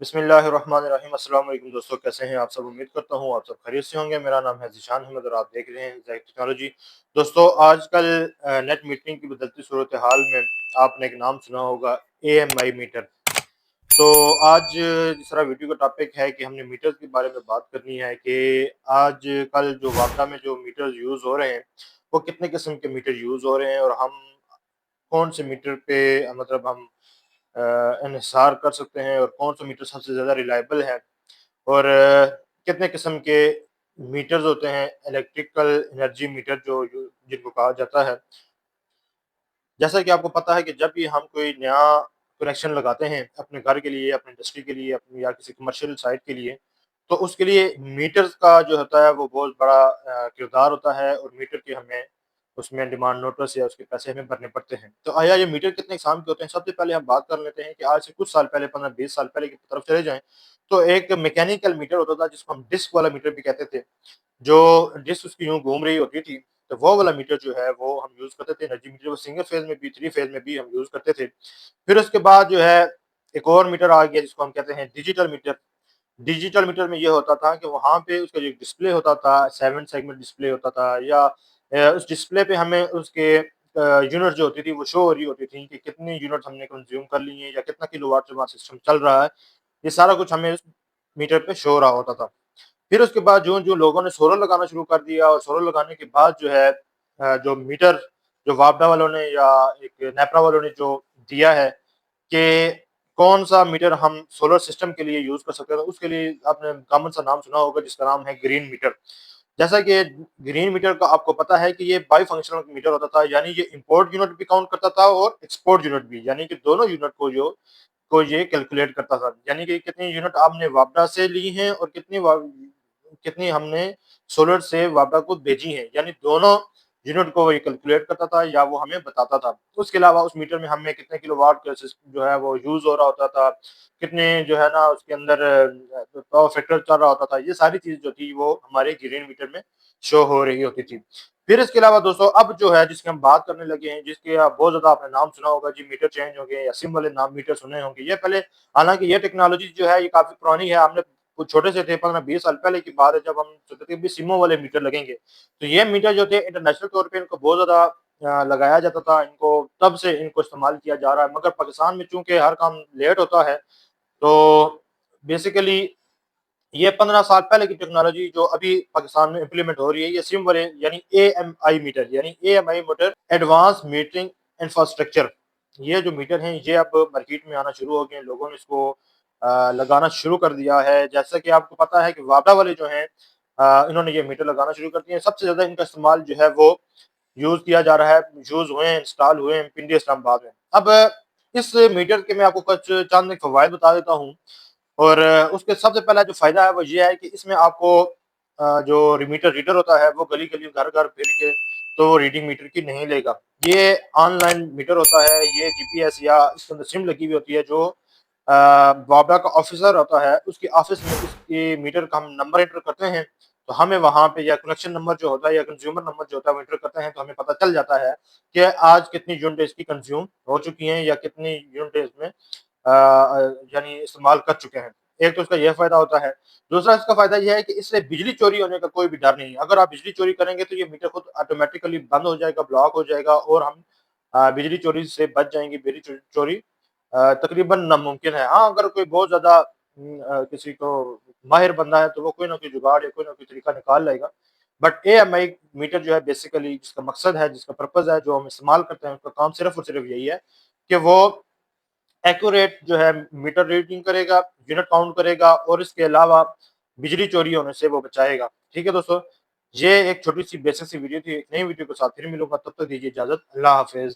बिस्मिल्लाहिर्रहमानिर्रहीम। अस्सलाम वालेकुम दोस्तों, कैसे हैं आप सब? उम्मीद करता हूँ आप सब खैरियत से होंगे। मेरा नाम है ज़ीशान अहमद और आप देख रहे हैं ज़ैक टेक्नोलॉजी। दोस्तों, आजकल नेट मीटरिंग की बदलती सूरत हाल में आपने एक नाम सुना होगा, एएमआई मीटर। तो आज जिस तरह वीडियो का टॉपिक है कि हमने मीटर्स के बारे में बात करनी है कि आजकल जो वापडा में जो मीटर्स यूज़ हो रहे हैं, वो कितने किस्म के मीटर यूज़ हो रहे हैं और हम कौन से मीटर पे मतलब हम इन्हिसार कर सकते हैं और कौन सा मीटर सबसे ज़्यादा रिलायबल है और कितने किस्म के मीटर्स होते हैं, इलेक्ट्रिकल एनर्जी मीटर जो जिनको कहा जाता है। जैसा कि आपको पता है कि जब भी हम कोई नया कनेक्शन लगाते हैं अपने घर के लिए, अपनी इंडस्ट्री के लिए, अपनी या किसी कमर्शियल साइट के लिए, तो उसके लिए मीटर्स का जो होता है वो बहुत बड़ा किरदार होता है और मीटर के हमें उसमें डिमांड नोटिस या उसके पैसे हमें भरने पड़ते हैं। तो आया ये मीटर कितने इकसाम के होते हैं? सबसे पहले हम बात कर लेते हैं कि आज से कुछ साल पहले 15-20 साल पहले की तरफ चले जाएँ, तो एक मैकेनिकल मीटर होता था जिसको हम डिस्क वाला मीटर भी कहते थे। जो डिस्क उसकी यूँ घूम रही होती थी, तो वो वाला मीटर जो है वो हम यूज़ करते थे। एनर्जी मीटर वो सिंगल फेज़ में भी, 3 फेज़ में भी हम यूज़ करते थे। फिर उसके बाद जो है एक और मीटर आ गया जिसको हम कहते हैं डिजिटल मीटर। डिजिटल मीटर में ये होता था कि वहाँ पे उसका जो डिस्प्ले होता था, 7 सेगमेंट डिस्प्ले होता था या उस डिस्प्ले पे हमें उसके यूनिट जो होती थी वो शो हो रही होती थी कि कितनी यूनिट हमने कंज़्यूम कर ली है या कितना किलोवाट जो हमारा सिस्टम चल रहा है। ये सारा कुछ हमें उस मीटर पे शो हो रहा होता था। फिर उसके बाद जो लोगों ने सोलर लगाना शुरू कर दिया और सोलर लगाने के बाद जो है जो मीटर जो वापडा वालों ने या एक नेपरा वालों ने जो दिया है कि कौन-सा मीटर हम सोलर सिस्टम के लिए यूज़ कर सकते हैं, तो उसके लिए आपने कॉमन सा नाम सुना होगा जिसका नाम है ग्रीन मीटर। जैसा कि ग्रीन मीटर का आपको पता है कि ये बाई फंक्शनल मीटर होता था, यानी ये इम्पोर्ट यूनिट भी काउंट करता था और एक्सपोर्ट यूनिट भी, यानी कि दोनों यूनिट को ये कैलकुलेट करता था। यानी कि कितनी यूनिट आपने वापडा से ली हैं और कितनी हमने सोलर से वापडा को भेजी हैं, यानी दोनों यूनिट को ये कैलकुलेट करता था या वो हमें बताता था। उसके अलावा उस मीटर में हमें कितने किलोवाट का जो है वो यूज़ हो रहा होता था, कितने जो है ना उसके अंदर पावर फैक्टर चल रहा होता था, ये सारी चीज़ जो थी वो हमारे ग्रीन मीटर में शो हो रही होती थी। फिर इसके अलावा दोस्तों अब जो है जिसकी हम बात करने लगे हैं, जिसके बहुत ज़्यादा आपने नाम सुना होगा जी, मीटर चेंज हो गए या सिम वाले नाम मीटर सुने होंगे। ये पहले हालाँकि ये टेक्नोलॉजी जो है ये काफ़ी पुरानी है, हमने कुछ छोटे से थे 15-20 साल पहले की बात है जब हम सोचते थे भी सिमों वाले मीटर लगेंगे। तो ये मीटर जो थे इंटरनेशनल तौर पे इनको बहुत ज़्यादा लगाया जाता था, इनको तब से इनको इस्तेमाल किया जा रहा है। मगर पाकिस्तान में चूँकि हर काम लेट होता है, तो बेसिकली ये 15 साल पहले की टेक्नोलॉजी जो अभी पाकिस्तान में इम्प्लीमेंट हो रही है, ये सिम वाले यानी एएमआई मीटर यानी AMI meter advance metering infrastructure. ये जो मीटर हैं ये अब मार्केट में आना शुरू हो गए हैं, लोगों ने इसको लगाना शुरू कर दिया है। जैसा कि आपको पता है कि वाडा वाले जो हैं इन्होंने ये मीटर लगाना शुरू कर दिए हैं। सबसे ज़्यादा इनका इस्तेमाल जो है वो यूज़ किया जा रहा है, यूज़ हुए हैं, इंस्टॉल हुए हैं पिंडी इस्लामाबाद में। अब इस मीटर के मैं आपको कुछ चंद एक फ़वाइद बता देता हूँ और उसके सबसे पहला जो फ़ायदा है वो ये है कि इसमें आपको जो मीटर रीडर होता है वो गली-गली, घर-घर फिर के तो रीडिंग मीटर की नहीं लेगा। ये ऑनलाइन मीटर होता है, ये जीपीएस या इसके अंदर सिम लगी हुई होती है जो वापडा का ऑफिसर होता है, उसके ऑफिस में इसकी मीटर का हम नंबर एंटर करते हैं, तो हमें वहाँ पे या कनेक्शन नंबर जो होता है या कंज्यूमर नंबर जो होता है वो एंटर करते हैं, तो हमें पता चल जाता है कि आज कितनी यूनिट इसकी कंज़्यूम हो चुकी हैं या कितनी यूनिट इसमें यानी इस्तेमाल कर चुके हैं। एक तो इसका ये फ़ायदा होता है। दूसरा इसका फ़ायदा ये है कि इससे बिजली चोरी होने का कोई भी डर नहीं है। अगर आप बिजली चोरी करेंगे तो ये मीटर खुद ऑटोमैटिकली बंद हो जाएगा, ब्लॉक हो जाएगा और हम बिजली चोरी से बच जाएँगे। बिजली चोरी तकरीबन नामुमकिन है। हाँ, अगर कोई बहुत ज़्यादा किसी को माहिर बंदा है तो वो कोई ना कोई जुगाड़ या कोई ना कोई तरीका निकाल लेगा। बट एएमआई मीटर जो है बेसिकली जिसका मकसद है, जिसका पर्पज़ है, जो हम इस्तेमाल करते हैं, उसका काम सिर्फ़ और सिर्फ़ यही है कि वो एक्यूरेट जो है मीटर रीडिंग करेगा, यूनिट काउंट करेगा और इसके अलावा बिजली चोरी होने से वो बचाएगा। ठीक है दोस्तों? ये एक छोटी-सी बेसिक सी वीडियो थी। एक नई वीडियो के साथ फिर मिलूँगा, तब तक दीजिए इजाज़त। अल्लाह हाफ़िज़।